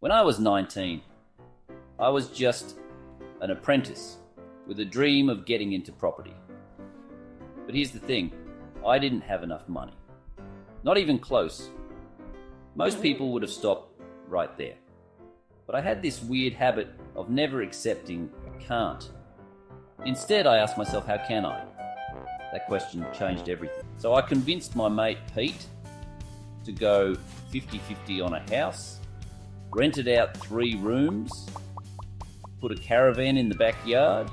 When I was 19, I was just an apprentice with a dream of getting into property. But here's the thing, I didn't have enough money. Not even close. Most people would have stopped right there. But I had this weird habit of never accepting can't. Instead, I asked myself, how can I? That question changed everything. So I convinced my mate Pete to go 50-50 on a house, rented out 3 rooms, put a caravan in the backyard,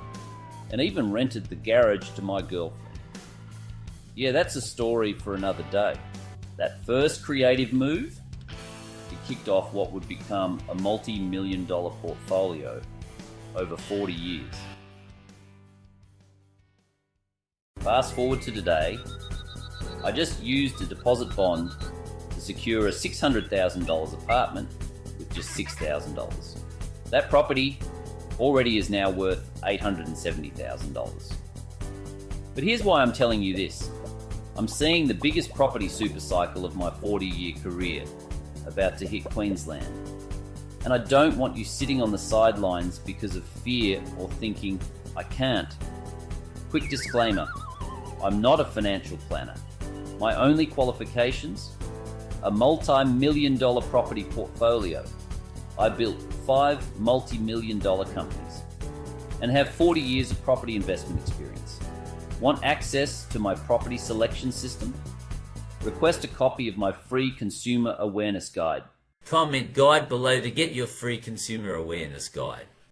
and even rented the garage to my girlfriend. Yeah, that's a story for another day. That first creative move, it kicked off what would become a multi-million-dollar portfolio over 40 years. Fast forward to today, I just used a deposit bond to secure a $600,000 apartment with just $6,000. That property already is now worth $870,000. But here's why I'm telling you this. I'm seeing the biggest property supercycle of my 40-year career about to hit Queensland. And I don't want you sitting on the sidelines because of fear or thinking, I can't. Quick disclaimer, I'm not a financial planner. My only qualifications? A multi-million-dollar property portfolio. I built 5 multi-million-dollar companies and have 40 years of property investment experience. Want access to my property selection system? Request a copy of my free consumer awareness guide. Comment guide below to get your free consumer awareness guide.